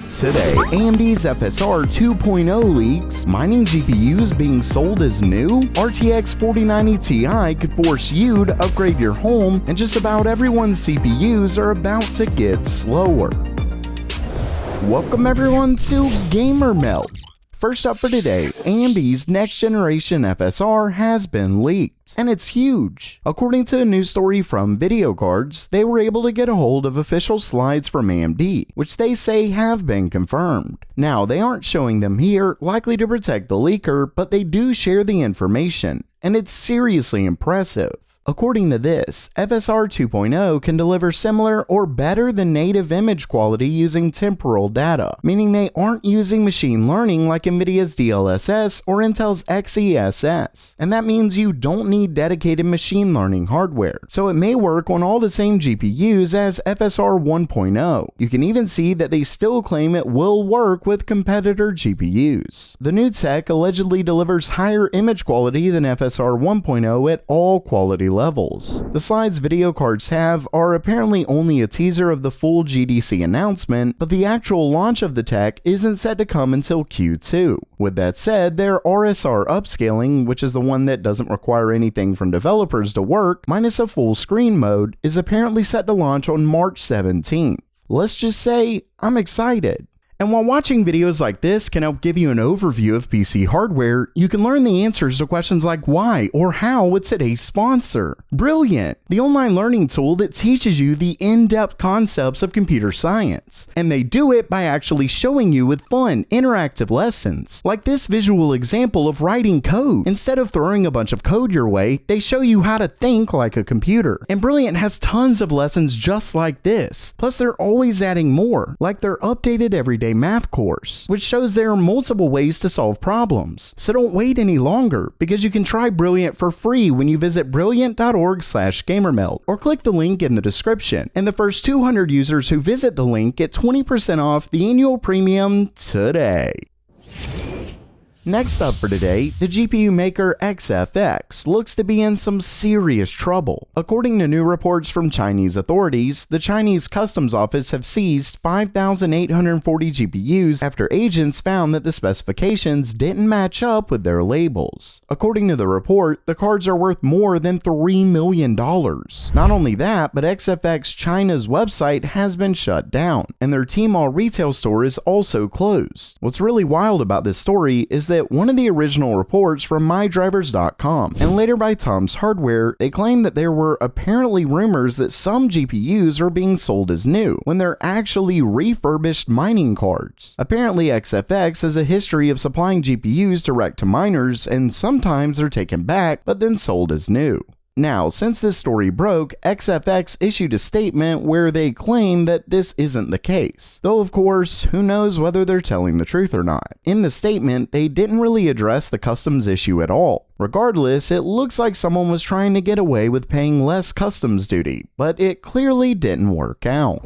Today, AMD's FSR 2.0 leaks, mining GPUs being sold as new, RTX 4090 Ti could force you to upgrade your home, and just about everyone's CPUs are about to get slower. Welcome everyone to Gamer Melt. First up for today, AMD's next generation FSR has been leaked, and it's huge. According to a news story from Video Cards, they were able to get a hold of official slides from AMD, which they say have been confirmed. Now, they aren't showing them here, likely to protect the leaker, but they do share the information, and it's seriously impressive. According to this, FSR 2.0 can deliver similar or better than native image quality using temporal data, meaning they aren't using machine learning like Nvidia's DLSS or Intel's XeSS. And that means you don't need dedicated machine learning hardware, so it may work on all the same GPUs as FSR 1.0. You can even see that they still claim it will work with competitor GPUs. The new tech allegedly delivers higher image quality than FSR 1.0 at all quality levels. The slides Video Cards have are apparently only a teaser of the full GDC announcement, but the actual launch of the tech isn't set to come until Q2. With that said, their RSR upscaling, which is the one that doesn't require anything from developers to work, minus a full screen mode, is apparently set to launch on March 17th. Let's just say, I'm excited. And while watching videos like this can help give you an overview of PC hardware, you can learn the answers to questions like why or how with today's sponsor, Brilliant, the online learning tool that teaches you the in-depth concepts of computer science. And they do it by actually showing you with fun, interactive lessons, like this visual example of writing code. Instead of throwing a bunch of code your way, they show you how to think like a computer. And Brilliant has tons of lessons just like this. Plus, they're always adding more, like their updated everyday math course, which shows there are multiple ways to solve problems. So don't wait any longer, because you can try Brilliant for free when you visit brilliant.org/gamermelt or click the link in the description. And the first 200 users who visit the link get 20% off the annual premium today. Next up for today, the GPU maker XFX looks to be in some serious trouble. According to new reports from Chinese authorities, the Chinese Customs Office have seized 5,840 GPUs after agents found that the specifications didn't match up with their labels. According to the report, the cards are worth more than $3 million. Not only that, but XFX China's website has been shut down, and their Tmall retail store is also closed. What's really wild about this story is that one of the original reports from mydrivers.com and later by Tom's Hardware, they claimed that there were apparently rumors that some GPUs are being sold as new when they're actually refurbished mining cards. Apparently XFX has a history of supplying GPUs direct to miners, and sometimes they're taken back but then sold as new. Now, since this story broke, XFX issued a statement where they claim that this isn't the case. Though, of course, who knows whether they're telling the truth or not. In the statement, they didn't really address the customs issue at all. Regardless, it looks like someone was trying to get away with paying less customs duty, but it clearly didn't work out.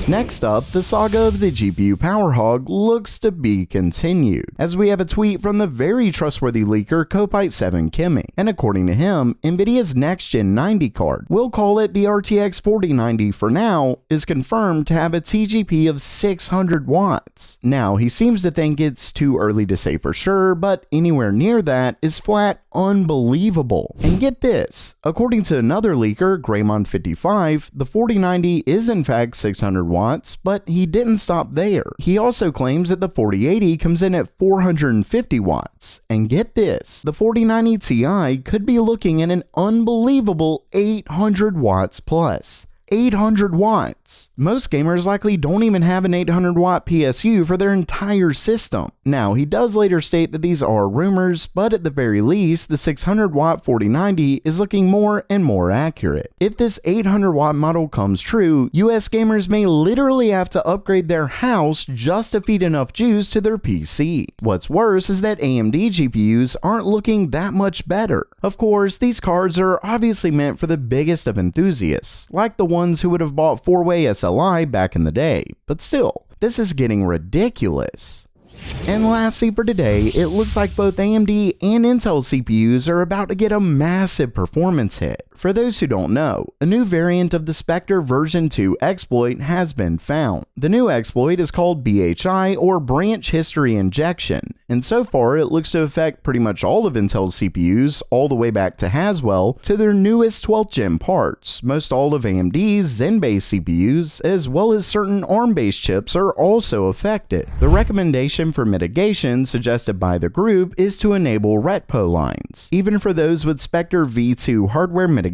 Next up, the saga of the GPU power hog looks to be continued, as we have a tweet from the very trustworthy leaker Copite7 Kimmy, and according to him, Nvidia's next-gen 90 card, we'll call it the RTX 4090 for now, is confirmed to have a TGP of 600 watts. Now, he seems to think it's too early to say for sure, but anywhere near that is flat unbelievable. And get this, according to another leaker, Greymon55, the 4090 is in fact 600 watts, but he didn't stop there. He also claims that the 4080 comes in at 450 watts. And get this, the 4090 Ti could be looking at an unbelievable 800 watts plus. 800 watts. Most gamers likely don't even have an 800 watt PSU for their entire system. Now, he does later state that these are rumors, but at the very least, the 600 watt 4090 is looking more and more accurate. If this 800 watt model comes true, US gamers may literally have to upgrade their house just to feed enough juice to their PC. What's worse is that AMD GPUs aren't looking that much better. Of course, these cards are obviously meant for the biggest of enthusiasts, like the ones who would have bought 4-way SLI back in the day, but still, this is getting ridiculous. And lastly for today, it looks like both AMD and Intel CPUs are about to get a massive performance hit. For those who don't know, a new variant of the Spectre version 2 exploit has been found. The new exploit is called BHI, or Branch History Injection, and so far it looks to affect pretty much all of Intel's CPUs all the way back to Haswell to their newest 12th gen parts. Most all of AMD's Zen-based CPUs, as well as certain ARM-based chips, are also affected. The recommendation for mitigation suggested by the group is to enable retpo lines, even for those with Spectre v2 hardware mitigations.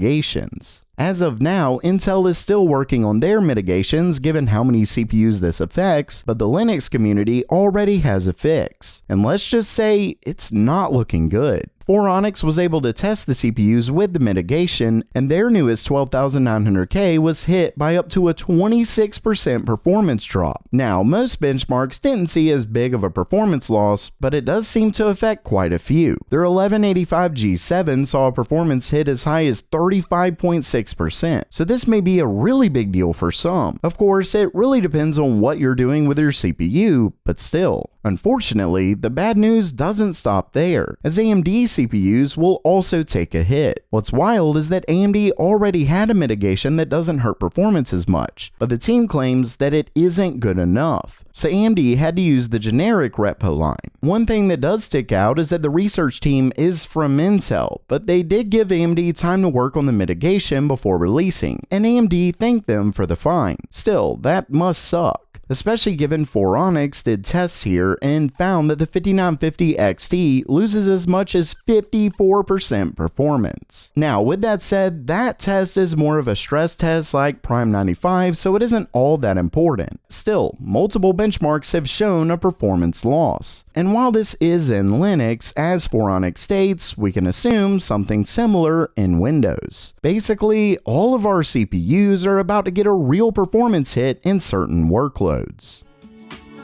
As of now, Intel is still working on their mitigations given how many CPUs this affects, but the Linux community already has a fix. And let's just say, it's not looking good. 4Onyx was able to test the CPUs with the mitigation, and their newest 12900K was hit by up to a 26% performance drop. Now, most benchmarks didn't see as big of a performance loss, but it does seem to affect quite a few. Their 1185 G7 saw a performance hit as high as 35.6%, so this may be a really big deal for some. Of course, it really depends on what you're doing with your CPU, but still. Unfortunately, the bad news doesn't stop there, as AMD CPUs will also take a hit. What's wild is that AMD already had a mitigation that doesn't hurt performance as much, but the team claims that it isn't good enough. So AMD had to use the generic retpo line. One thing that does stick out is that the research team is from Intel, but they did give AMD time to work on the mitigation before releasing, and AMD thanked them for the fine. Still, that must suck, especially given 4Onyx did tests here and found that the 5950 XT loses as much as 54% performance. Now, with that said, that test is more of a stress test like Prime 95, so it isn't all that important. Still, multiple benchmarks have shown a performance loss. And while this is in Linux, as 4Onyx states, we can assume something similar in Windows. Basically, all of our CPUs are about to get a real performance hit in certain workloads.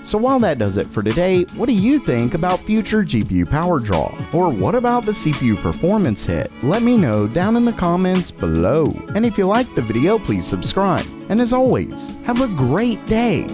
So while that does it for today, what do you think about future GPU power draw? Or what about the CPU performance hit? Let me know down in the comments below. And if you liked the video, please subscribe. And as always, have a great day.